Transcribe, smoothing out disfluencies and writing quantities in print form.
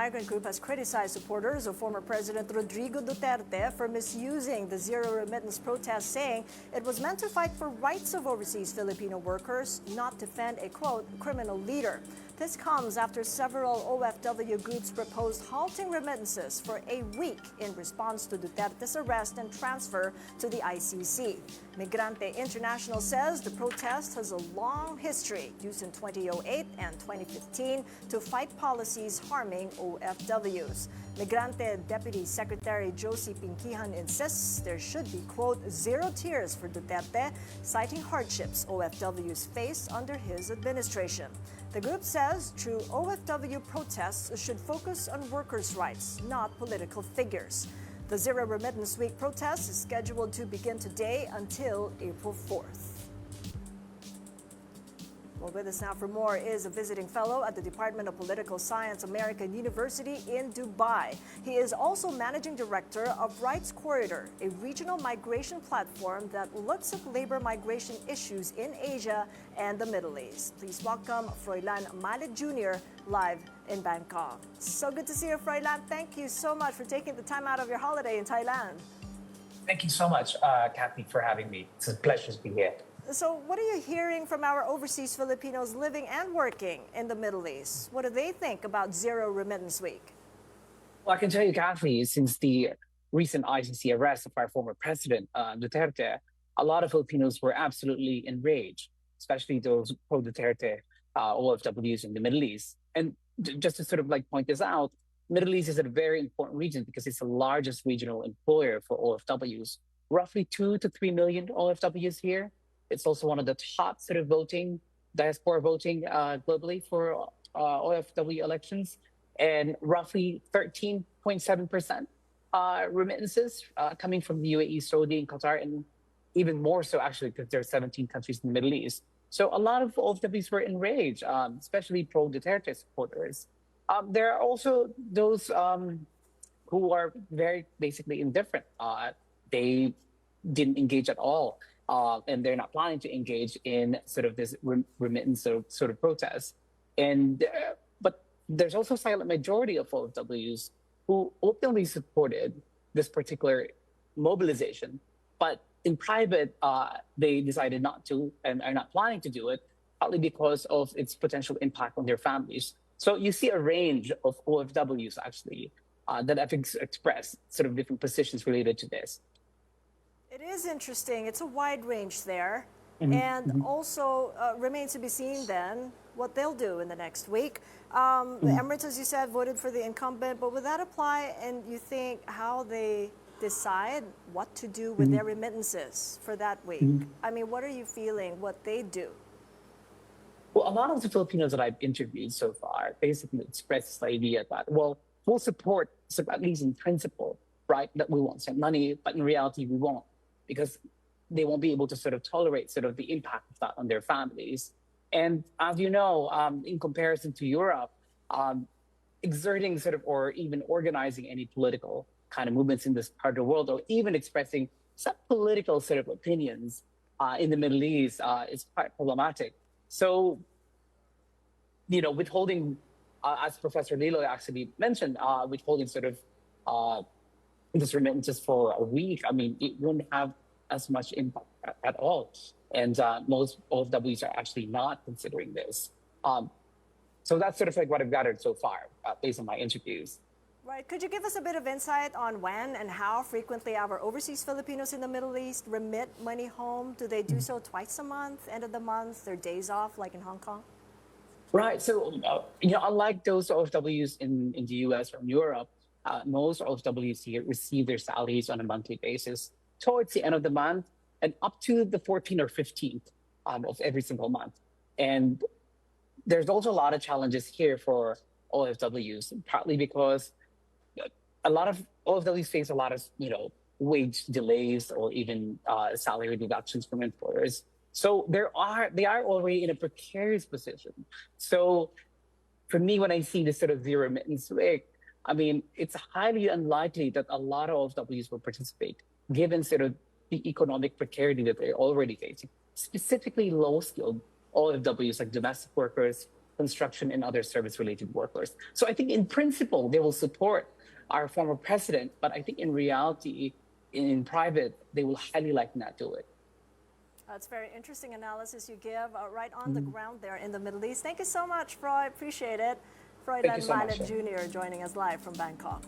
migrant group has criticized supporters of former President Rodrigo Duterte for misusing the zero-remittance protest, saying it was meant to fight for rights of overseas Filipino workers, not defend a, quote, criminal leader. This comes after several OFW groups proposed halting remittances for a week in response to Duterte's arrest and transfer to the ICC. Migrante International says the protest has a long history, used in 2008 and 2015 to fight policies harming OFWs. Migrante Deputy Secretary Josie Pinquihan insists there should be, quote, zero tears for Duterte, citing hardships OFWs face under his administration. The group says true OFW protests should focus on workers' rights, not political figures. The Zero Remittance Week protest is scheduled to begin today until April 4th. Well, with us now for more is a visiting fellow at the Department of Political Science, American University in Dubai. He is also managing director of Rights Corridor, a regional migration platform that looks at labor migration issues in Asia and the Middle East. Please welcome Froilan Malit Jr. live in Bangkok. So good to see you, Froilan. Thank you so much for taking the time out of your holiday in Thailand. Thank you so much, Kathy, for having me. It's a pleasure to be here. So what are you hearing from our overseas Filipinos living and working in the Middle East? What do they think about Zero Remittance Week? Well, I can tell you, Kathy, since the recent ICC arrest of our former president, Duterte, a lot of Filipinos were absolutely enraged, especially those pro-Duterte OFWs in the Middle East. And just to sort of like point this out, Middle East is a very important region because it's the largest regional employer for OFWs. Roughly 2 to 3 million OFWs here. It's also one of the top sort of diaspora voting globally for OFW elections, and roughly 13.7% remittances coming from the UAE, Saudi, and Qatar, and even more so actually because there are 17 countries in the Middle East. So a lot of OFWs were enraged, especially pro-Duterte supporters. There are also those who are very basically indifferent. They didn't engage at all. And they're not planning to engage in sort of this remittance sort of protest. And but there's also a silent majority of OFWs who openly supported this particular mobilization, but in private, they decided not to and are not planning to do it, partly because of its potential impact on their families. So you see a range of OFWs actually that have expressed sort of different positions related to this. It is interesting. It's a wide range there. And also remains to be seen then what they'll do in the next week. The Emirates, as you said, voted for the incumbent, but would that apply, and you think how they decide what to do with their remittances for that week? I mean, what are you feeling, what they do? Well, a lot of the Filipinos that I've interviewed so far basically express this idea that, well, we'll support, so at least in principle, right, that we won't send money, but in reality we won't, because they won't be able to sort of tolerate sort of the impact of that on their families. And as you know, in comparison to Europe, exerting sort of or even organizing any political kind of movements in this part of the world, or even expressing some political sort of opinions in the Middle East is quite problematic. So, you know, withholding, as Professor Lilo actually mentioned, withholding sort of this remittances for a week, I mean, it wouldn't have as much impact at all. And most OFWs are actually not considering this. So that's sort of like what I've gathered so far based on my interviews. Right. Could you give us a bit of insight on when and how frequently our overseas Filipinos in the Middle East remit money home? Do they do so twice a month, end of the month, their days off, like in Hong Kong? Right. So, you know, unlike those OFWs in the US or in Europe, most OFWs here receive their salaries on a monthly basis towards the end of the month and up to the 14th or 15th of every single month. And there's also a lot of challenges here for OFWs, partly because a lot of OFWs face a lot of, you know, wage delays or even salary deductions from employers. So they are already in a precarious position. So for me, when I see this sort of zero remittance week, I mean, it's highly unlikely that a lot of OFWs will participate, given sort of the economic precarity that they're already facing, specifically low-skilled OFWs like domestic workers, construction, and other service-related workers. So I think in principle, they will support our former president, but I think in reality, in private, they will highly likely not do it. That's very interesting analysis you give right on the ground there in the Middle East. Thank you so much, Froy. Appreciate it. Froilan So Malit Jr. joining us live from Bangkok.